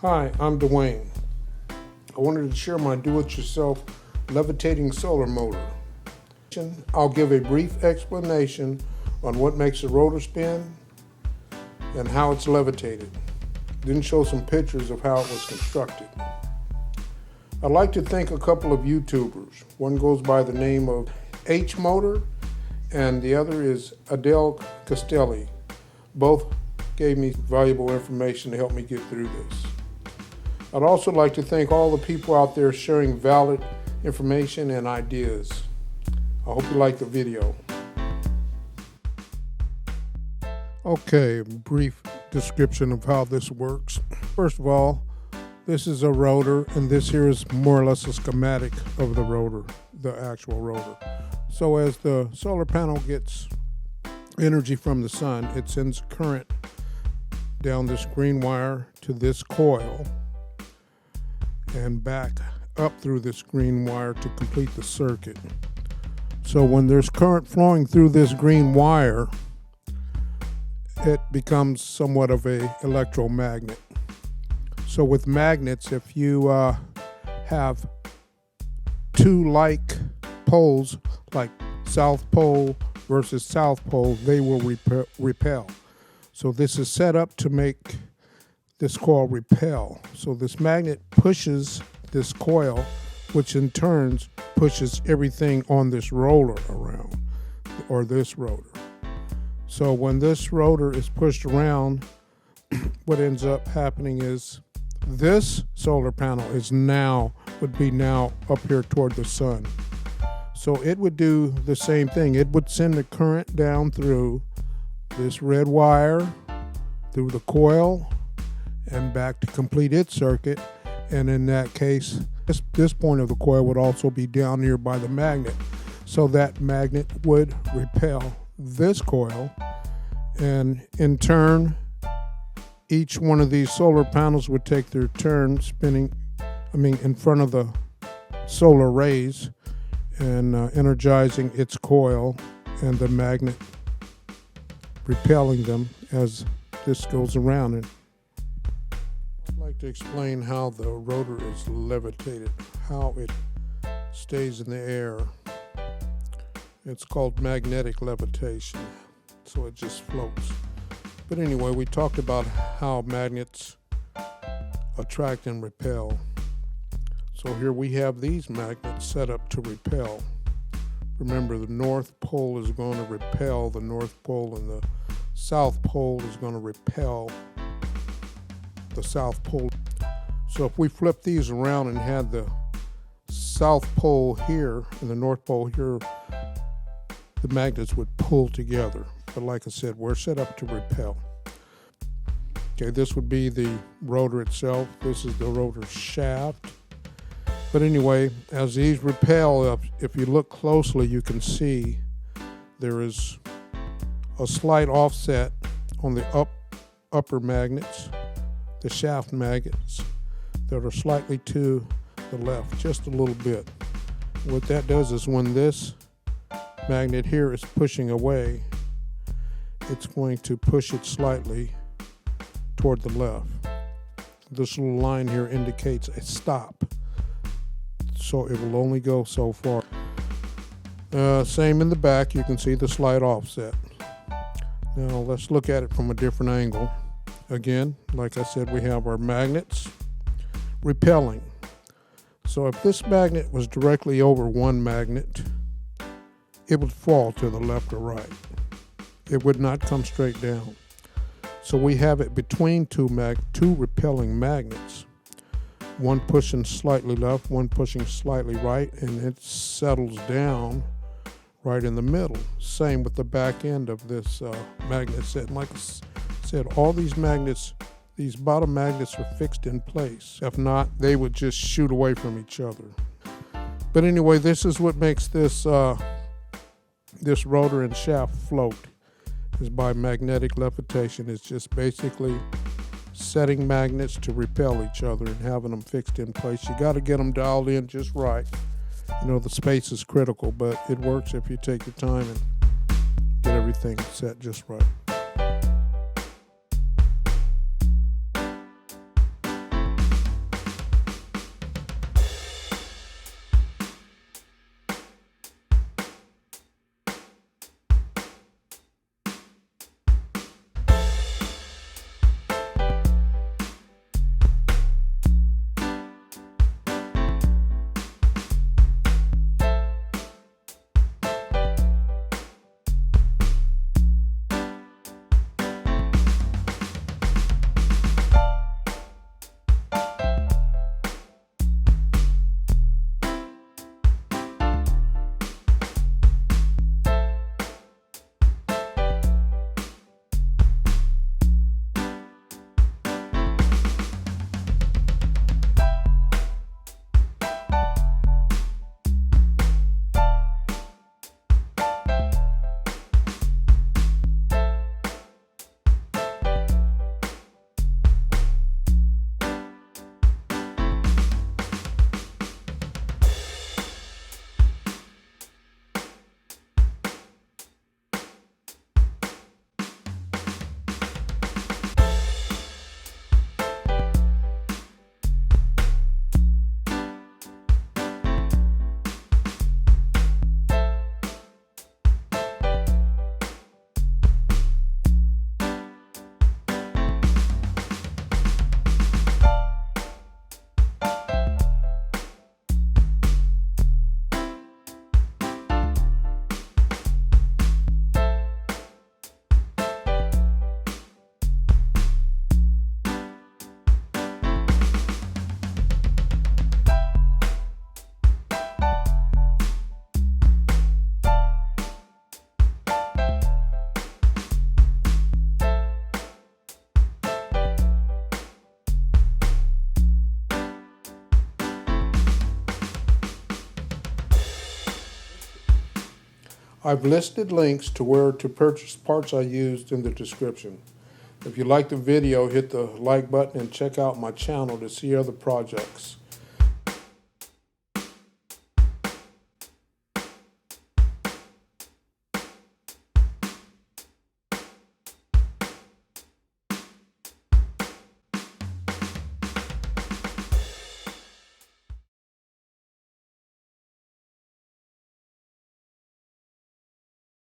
Hi, I'm Dwayne. I wanted to share my do-it-yourself levitating solar motor. I'll give a brief explanation on what makes the rotor spin and how it's levitated, then show some pictures of how it was constructed. I'd like to thank a couple of YouTubers. One goes by the name of H Motor and the other is Adele Castelli. Both gave me valuable information to help me get through this. I'd also like to thank all the people out there sharing valid information and ideas. I hope you like the video. Okay, brief description of how this works. First of all, this is a rotor, and this here is more or less a schematic of the rotor, the actual rotor. So as the solar panel gets energy from the sun, it sends current down this green wire to this coil and back up through this green wire to complete the circuit. So when there's current flowing through this green wire, it becomes somewhat of an electromagnet. So with magnets, if you have two like poles, like South Pole versus South Pole, they will repel. So this is set up to make this coil repel. So this magnet pushes this coil, which in turn pushes everything on this roller around, or this rotor. So when this rotor is pushed around, what ends up happening is this solar panel would be now up here toward the sun. So it would do the same thing. It would send the current down through this red wire, through the coil, and back to complete its circuit. And in that case, this point of the coil would also be down here by the magnet. So that magnet would repel this coil, and in turn, each one of these solar panels would take their turn spinning, in front of the solar rays and energizing its coil, and the magnet repelling them as this goes around. And I'd like to explain how the rotor is levitated, how it stays in the air. It's called magnetic levitation, so it just floats. But anyway, we talked about how magnets attract and repel. So here we have these magnets set up to repel. Remember, the North Pole is going to repel the North Pole, and the South Pole is going to repel the South Pole. So if we flip these around and had the South Pole here and the North Pole here, the magnets would pull together. But like I said, we're set up to repel. Okay, this would be the rotor itself. This is the rotor shaft. But anyway, as these repel, if you look closely, you can see there is a slight offset on the upper magnets, the shaft magnets, that are slightly to the left, just a little bit. What that does is when this magnet here is pushing away, it's going to push it slightly toward the left. This little line here indicates a stop, so it will only go so far. Same in the back, you can see the slight offset. Now let's look at it from a different angle. Again, like I said, we have our magnets repelling. So if this magnet was directly over one magnet, it would fall to the left or right. It would not come straight down. So we have it between two repelling magnets, one pushing slightly left, one pushing slightly right, and it settles down right in the middle. Same with the back end of this magnet set. And like I said, all these magnets, these bottom magnets are fixed in place. If not, they would just shoot away from each other. But anyway, this is what makes this this rotor and shaft float, is by magnetic levitation. It's just basically setting magnets to repel each other and having them fixed in place. You got to get them dialed in just right. You know, the space is critical, but it works if you take your time and get everything set just right. I've listed links to where to purchase parts I used in the description. If you like the video, hit the like button and check out my channel to see other projects.